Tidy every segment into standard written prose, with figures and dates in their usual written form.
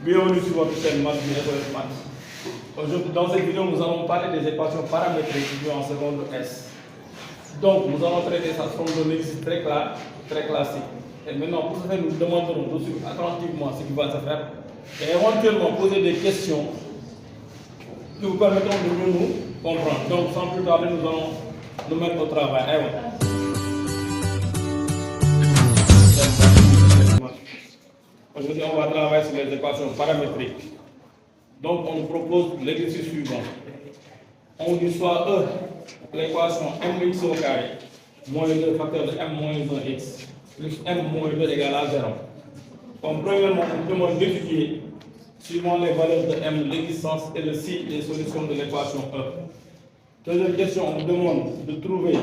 Bienvenue sur votre chaîne Maths du FOF Maths. Aujourd'hui, dans cette vidéo, nous allons parler des équations paramétriques en seconde S. Donc, nous allons traiter ça sous forme d'un exercice très classique. Et maintenant, pour ce faire, nous demanderons de suivre attentivement ce qui va se faire et éventuellement poser des questions qui vous permettront de mieux nous comprendre. Donc, sans plus tarder, nous allons nous mettre au travail. Aujourd'hui, on va travailler sur les équations paramétriques. Donc, on nous propose l'exercice suivant. On dit soit E, l'équation mx au carré, moins 2 facteur de m moins 1x, plus m moins 2 égale à 0. Donc, premièrement, on demande d'étudier, suivant les valeurs de m, l'existence et le signe des solutions de l'équation E. Deuxième question, on demande de trouver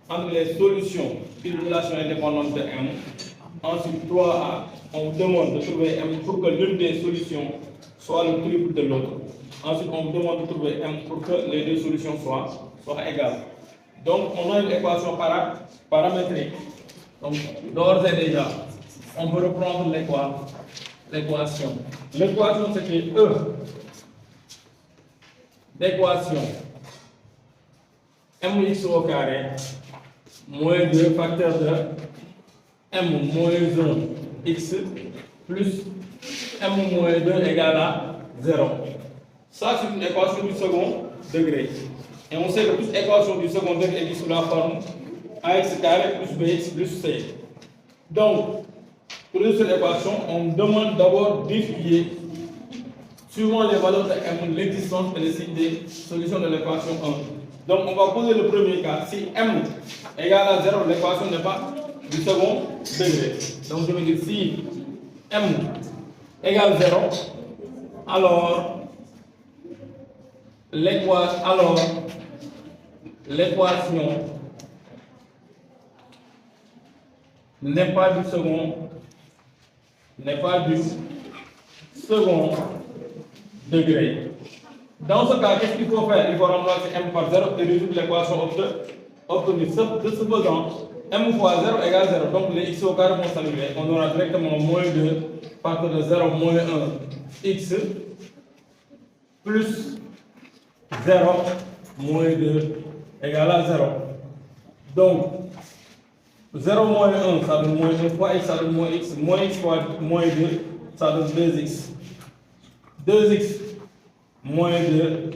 entre les solutions une relation indépendante de m. Ensuite, 3A, on vous demande de trouver m pour que l'une des solutions soit le triple de l'autre. Ensuite, on vous demande de trouver m pour que les deux solutions soient égales. Donc, on a une équation paramétrique. Donc, d'ores et déjà, on peut reprendre l'équation. L'équation, c'était E d'équation mx au carré moins 2 facteur de m moins 1 x plus m moins 2 égale à 0. Ça, c'est une équation du second degré. Et on sait que toute équation du second degré est sous la forme ax carré plus bx plus c. Donc, pour cette équation, on demande d'abord d'étudier, suivant les valeurs de m, l'existence et le signe des solutions de l'équation 1. Donc, on va poser le premier cas. Si m égale à 0, l'équation n'est pas du second degré. Donc, je vais dire si m égale 0, alors l'équation n'est pas du second degré. Dans ce cas, qu'est-ce qu'il faut faire? Il faut remplacer m par 0 et résoudre l'équation obtenue. De ce faisant, m fois 0 égale 0. Donc les x au carré vont s'annuler. On aura directement moins 2 facteur de 0 moins 1 x plus 0 moins 2 égale à 0. Donc 0 moins 1, ça donne moins 1 fois x, ça donne moins x fois moins 2, ça donne 2x. 2x moins 2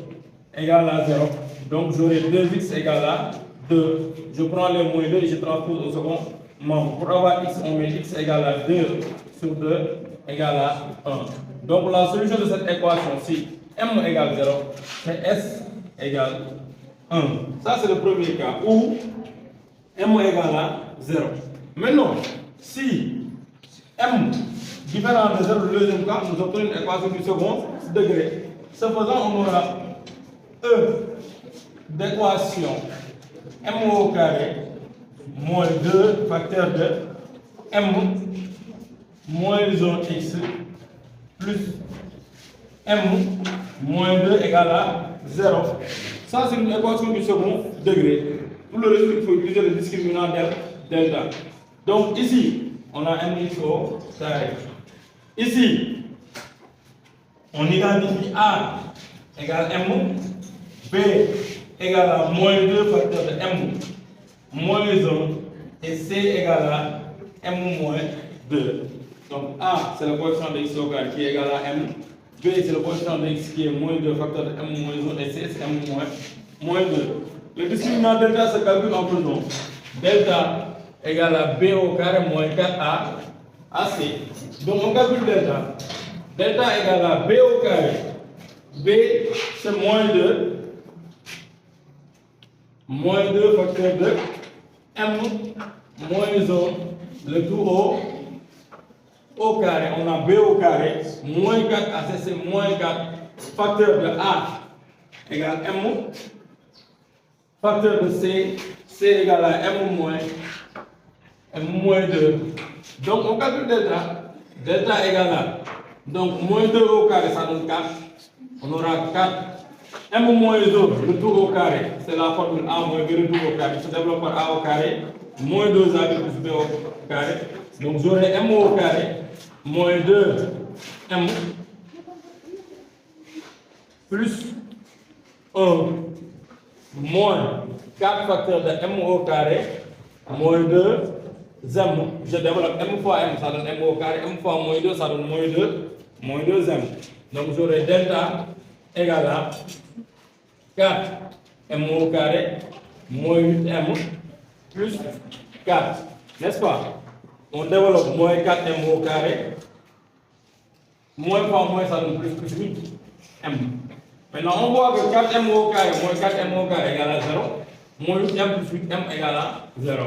égale à 0. Donc j'aurai 2x égale à 2. Je prends les moins 2 et je transpose au second membre. Pour avoir x, on met x égale à 2 sur 2 égale à 1. Donc la solution de cette équation, si m égale 0, c'est s égale 1. Ça c'est le premier cas où m égale à 0. Maintenant, si m différent de 0, le deuxième cas, nous obtenons une équation du second degré. Ce faisant, on aura E d'équation m au carré moins 2 facteur de m moins 1x plus m moins 2 égale à 0. Ça, c'est une équation du second degré. Pour le résultat, il faut utiliser le discriminant delta. Donc ici, on a mx au carré. Ici, on identifie A égale M, B égale à moins 2 facteur de M moins 1 et C égale à M moins 2. Donc A, c'est le coefficient de x au carré qui est égal à M. B, c'est le coefficient de x qui est moins 2 facteur de M moins 1 et C, c'est M moins 2. Le discriminant delta se calcule en faisant delta égale à B au carré moins 4A à C. Donc on calcule delta. Delta égale à B au carré. B, c'est moins 2. Moins 2 facteur de M moins 1. Le tout au carré. On a B au carré. Moins 4 AC, c'est moins 4. Facteur de A égale M. Facteur de C. C égale à M moins 2. Donc on calcule delta. Delta égale à, donc moins 2 au carré, ça donne 4. On aura 4. M moins 1, le tout au carré, c'est la formule A moins B, le tout au carré. Se développe par A au carré, moins 2AB plus B au carré. Donc j'aurai M au carré, moins 2 M plus 1 moins 4 facteurs de m au carré moins 2 m. Je développe m fois m, ça donne m au carré, m fois moins 2, ça donne moins 2 m. Donc j'aurai delta égale à 4 m au carré moins 8 m plus 4. N'est-ce pas? On développe moins 4 m au carré. Moins fois moins, ça donne plus 8 m. Maintenant, on voit que 4m au carré moins 4m au carré égale à 0. Moins 8m plus 8m égale à 0.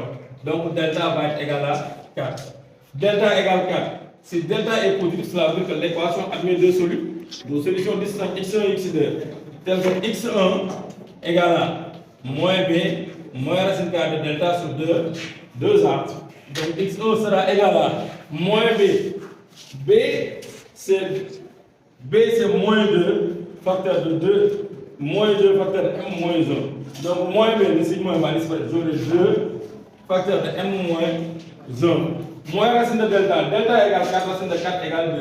Donc, delta va être égal à 4. Delta égale 4. Si delta est positif, cela veut dire que l'équation admet deux solutions distinctes x1 et x2. Telles que x1 égale à moins b moins racine carrée de delta sur 2a. Donc, x1 sera égal à moins b. B, c'est moins 2 facteur de 2, moins 2 facteur de m moins 1. Donc, moins b, le signe moins va disparaître. J'aurai 2 facteur de m moins 1. Moins racine de delta. Delta égale 4, racine de 4 égale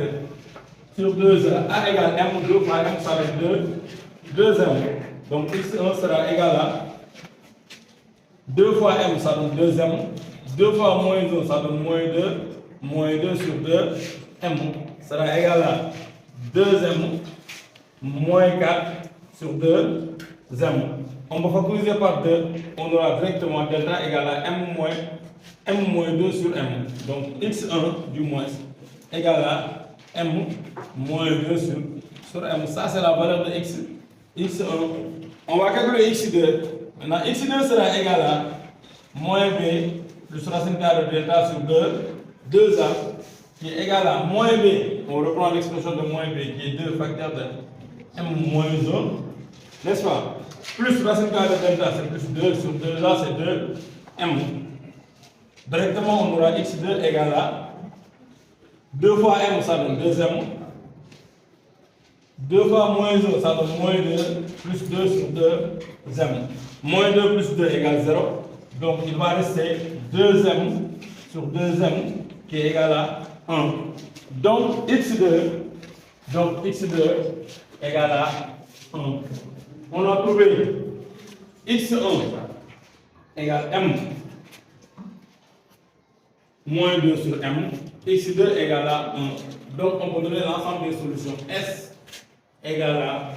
2. Sur 2, a égale m, 2 fois m, ça va être 2m. Donc, x1 sera égal à 2 fois m, ça donne 2m. 2 fois moins 1, ça donne moins 2. Moins 2 sur 2, m sera égal à 2m moins 4 sur 2m. On va factoriser par 2, on aura directement delta égale à m moins 2 sur m. Donc x1 du moins égale à m moins 2 sur m. Ça c'est la valeur de x1. On va calculer x2. Maintenant x2 sera égal à moins b plus racine carrée de delta sur 2a qui est égal à moins b. On reprend l'expression de moins b qui est 2 facteur de m moins 1, n'est-ce pas? Plus racine carrée de delta, c'est plus 2 sur 2a, c'est 2m. Directement, on aura x2 égale à 2 fois m, ça donne 2m. 2 fois moins 1, ça donne moins 2, plus 2 sur 2m. Moins 2 plus 2 égale 0. Donc, il va rester 2m sur 2m qui est égal à 1. Donc, x2 égale à 1. On a trouvé x1 égale m moins 2 sur m. x2 égale à 1. Donc, on peut donner l'ensemble des solutions. S égale à,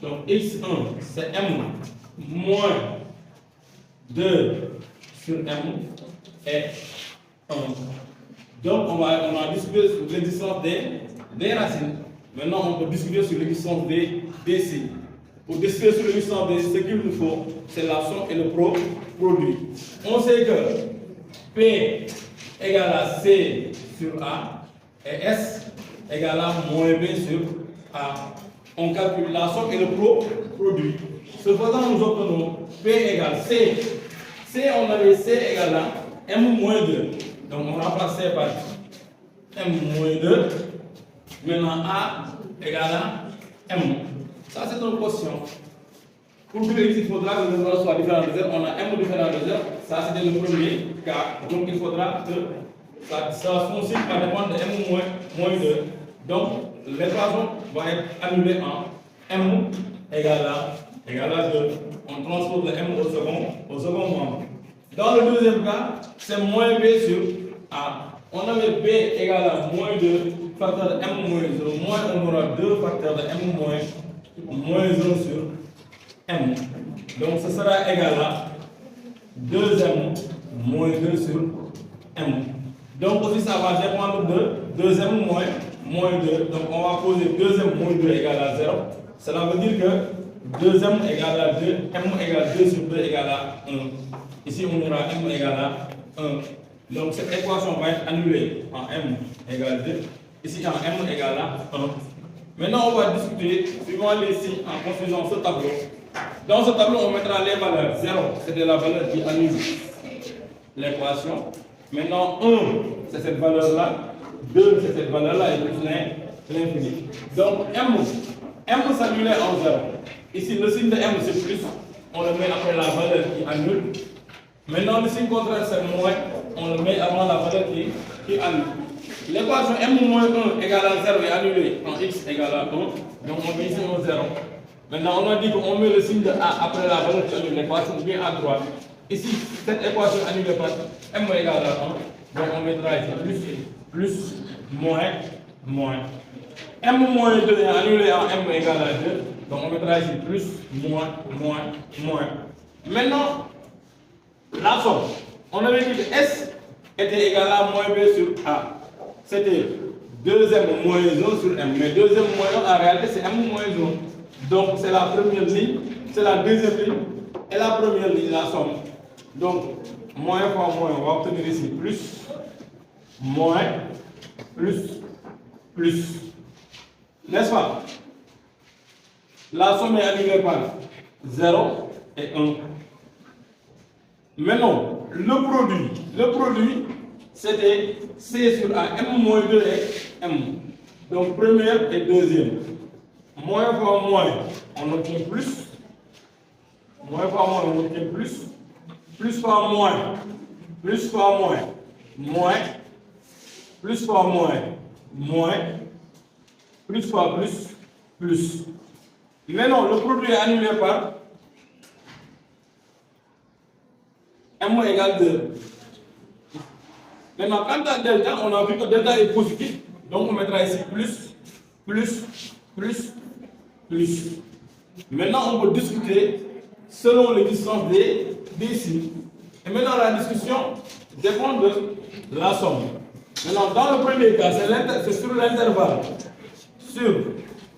donc x1 c'est m moins 2 sur m et 1. Donc, on a discuté sur l'existence des racines. Maintenant, on peut discuter sur l'existence des signes. Pour discuter sur l'existence des signes, ce qu'il nous faut, c'est la somme et le produit. On sait que P égale à C sur A et S égale à moins B sur A. On calcule la somme et le produit. Ce faisant, nous obtenons P égale C. C, on avait C égale à M moins 2. Donc, on remplace C par M moins 2. Maintenant, A égale à M. Ça, c'est notre quotient. Pour que il faudra que le nombre soit différent de 0. On a M différent de 0. Ça, c'était le premier cas. Donc, il faudra que son signe va dépendre de M moins 2. Donc, l'équation va être annulée en M égale à 2. On transpose le M au second membre. Dans le deuxième cas, c'est moins B sur A. On avait B égale à moins 2 facteur de M moins 0. Moins, on aura 2 facteurs de M moins 1 sur M. Donc, ce sera égal à 2M moins 2 sur M. Donc, aussi, ça va dépendre de 2M moins 2. Donc, on va poser 2M moins 2 égale à 0. Cela veut dire que 2M égale à 2, M égale 2 sur 2 égale à 1. Ici, on aura M égale à 1. Donc, cette équation va être annulée en M égale 2. Ici, en M égale à 1. Maintenant, on va discuter suivant les signes en construisant ce tableau. Dans ce tableau, on mettra les valeurs. 0, c'était la valeur qui annule l'équation. Maintenant, 1, c'est cette valeur-là. 2, c'est cette valeur-là, et plus l'infini. Donc, M s'annulait en 0. Ici, le signe de M, c'est plus. On le met après la valeur qui annule. Maintenant, le signe contraire, c'est moins. On le met avant la valeur qui annule. L'équation M moins 1 égale à 0 est annulée en x égale à 1. Donc, on met ici un 0. Maintenant, on a dit qu'on met le signe de A après la valeur qui annule l'équation bien à droite. Ici, cette équation annulée par M égale à 1. Donc, on mettra ici plus, moins, moins. M moins 2 est annulé en M égale à 2. Donc, on mettra ici plus, moins, moins, moins. Maintenant, la somme. On avait dit que S était égal à moins B sur A. C'était 2M moins 1 sur M. Mais 2M moins 1, en réalité, c'est M moins 1. Donc, c'est la première ligne, c'est la deuxième ligne et la première ligne, la somme. Donc, moins fois moins, on va obtenir ici plus, moins, plus, plus. N'est-ce pas? La somme est annulée par 0 et 1. Maintenant, le produit, c'était C sur A, M moins 2 et M. Donc, première et deuxième. Moins fois moins, on obtient plus. Moins fois moins, on obtient plus. Plus fois moins. Plus fois moins. Moins. Plus fois moins. Moins. Plus fois plus. Plus. Maintenant, le produit est annulé par M égale 2. Maintenant, quant à delta, on a vu que delta est positif. Donc, on mettra ici plus, plus, plus, plus. Maintenant, on peut discuter selon l'existence des signes. Et maintenant, la discussion dépend de la somme. Maintenant, dans le premier cas, c'est sur l'intervalle, sur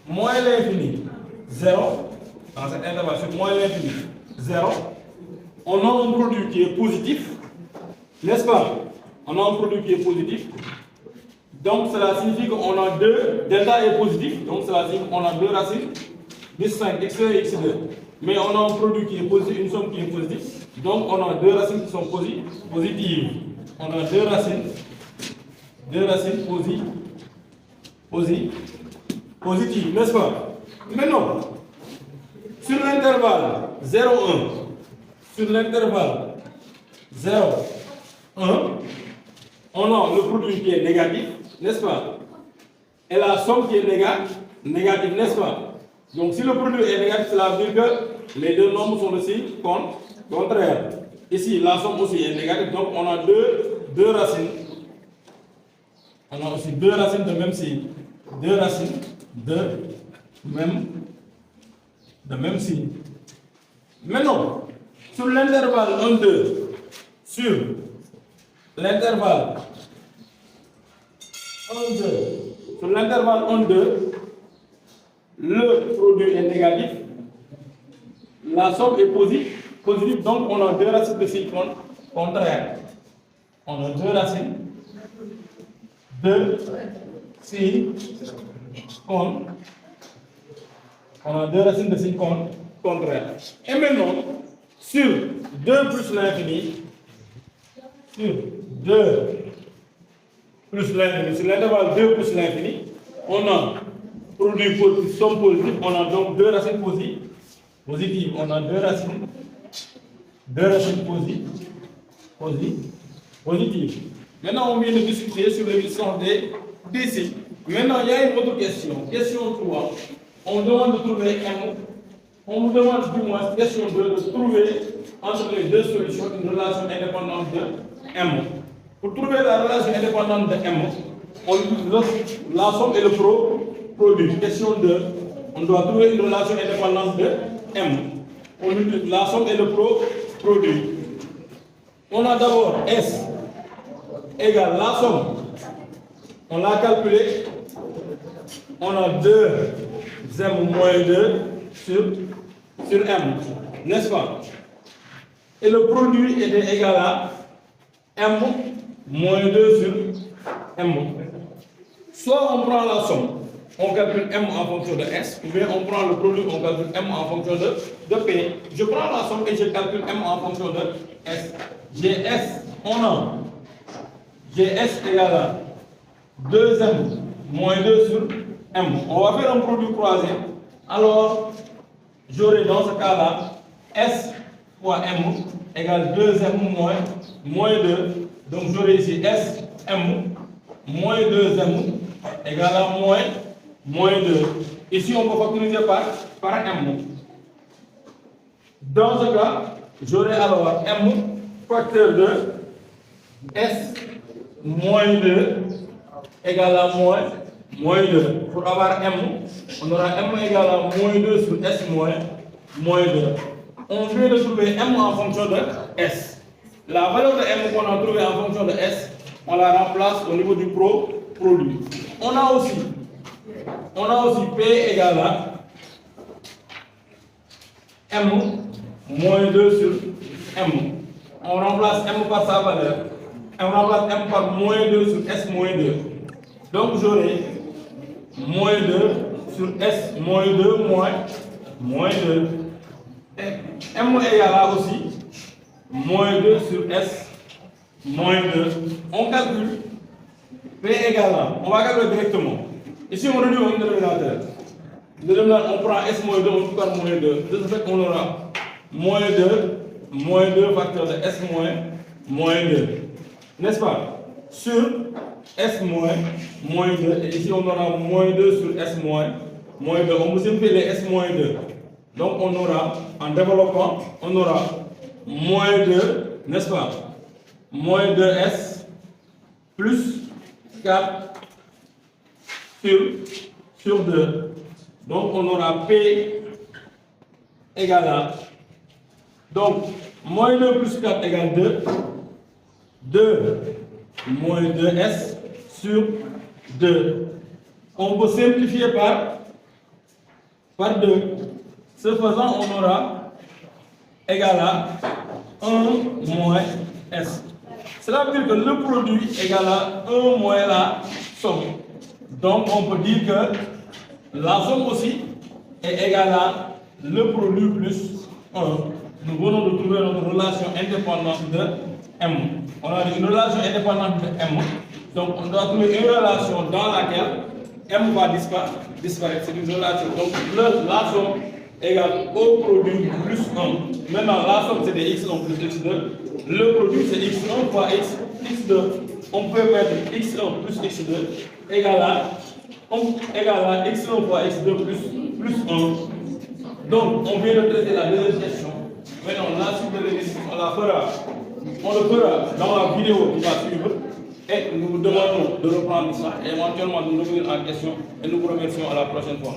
moins l'infini, 0. Dans cet intervalle, sur moins l'infini, 0. On a un produit qui est positif, n'est-ce pas? On a un produit qui est positif. Donc, cela signifie qu'on a deux, delta est positif, donc cela signifie qu'on a deux racines, x5, x1 et x2. Mais on a un produit qui est positif, une somme qui est positive, donc on a deux racines qui sont positives. On a deux racines positives, n'est-ce pas? Maintenant, sur l'intervalle 0, 1, sur l'intervalle 0, 1, on a le produit qui est négatif, n'est-ce pas? Et la somme qui est négative, n'est-ce pas? Donc si le produit est négatif, cela veut dire que les deux nombres sont de signe contraire. Ici, la somme aussi est négative, donc on a deux racines. On a aussi deux racines de même signe. Deux racines de même signe. Maintenant, sur l'intervalle 1, 2, sur l'intervalle 1, 2, sur l'intervalle 1, 2, le produit est négatif, la somme est positive, donc on a deux racines de signe contraire. On a deux racines de signe contraire. Et maintenant, sur 2 plus l'infini, sur l'intervalle 2 plus l'infini, on a produit positif, somme positive, on a donc deux racines positives. On a deux racines positives. Maintenant, on vient de discuter sur l'existence des signes. Maintenant, il y a une autre question. Question 3. On demande de trouver M. On nous demande du moins, question 2, de trouver entre les deux solutions une relation indépendante de M. Pour trouver la relation indépendante de M, la somme et le produit. Question 2. On doit trouver une relation indépendante de M. La somme et le produit. On a d'abord S égale la somme. On l'a calculé. On a 2M moins 2 sur M. N'est-ce pas? Et le produit était égal à M moins 2 sur M. Soit on prend la somme, on calcule M en fonction de S, ou bien on prend le produit, on calcule M en fonction de P. Je prends la somme et je calcule M en fonction de S. GS, on a GS égale à 2M moins 2 sur M. On va faire un produit croisé. Alors, j'aurai dans ce cas-là S fois M égale 2M moins 2. Donc, j'aurai ici S, M moins 2M égale à moins 2. Ici, on peut factoriser par M. Dans ce cas, j'aurai alors M facteur de S moins 2 égale à moins 2. Pour avoir M, on aura M égale à moins 2 sur S moins 2. On vient de trouver M en fonction de S. La valeur de M qu'on a trouvée en fonction de S, on la remplace au niveau du produit. On a aussi P égale à M moins 2 sur M. On remplace M par sa valeur. On remplace M par moins 2 sur S moins 2. Donc j'aurai moins 2 sur S moins 2 moins 2. Et M égale à aussi moins 2 sur S moins 2. On calcule P égale à, on va calculer directement. Ici on réduit un dénominateur. Le dénominateur, on prend S moins 2, on multiplie par moins 2. De ce fait, on aura moins 2 facteur de S moins 2. N'est-ce pas? Sur S moins 2. Et ici on aura moins 2 sur S moins 2. On peut simplifier les S moins 2. Donc on aura, en développant, on aura moins 2, n'est-ce pas? Moins 2S plus 4 sur 2. Donc on aura P égale à, donc moins 2 plus 4 égale 2. 2 moins 2S sur 2. On peut simplifier par 2. Ce faisant, on aura égal à 1 moins S. Cela veut dire que le produit égale à 1 moins la somme. Donc on peut dire que la somme aussi est égale à le produit plus 1. Nous venons de trouver notre relation indépendante de M. On a une relation indépendante de M. Donc on doit trouver une relation dans laquelle M va disparaître. C'est une relation. Donc la somme égale au produit plus 1. Maintenant la somme c'est des x1 plus x2. Le produit c'est x1 fois x2. On peut mettre x1 plus x2 égale à x1 fois x2 plus 1. Donc on vient de traiter la deuxième question. Maintenant la suite de l'exercice on le fera dans la vidéo qui va suivre. Et nous vous demandons de reprendre ça et éventuellement de nous revenir en question et nous vous remercions à la prochaine fois.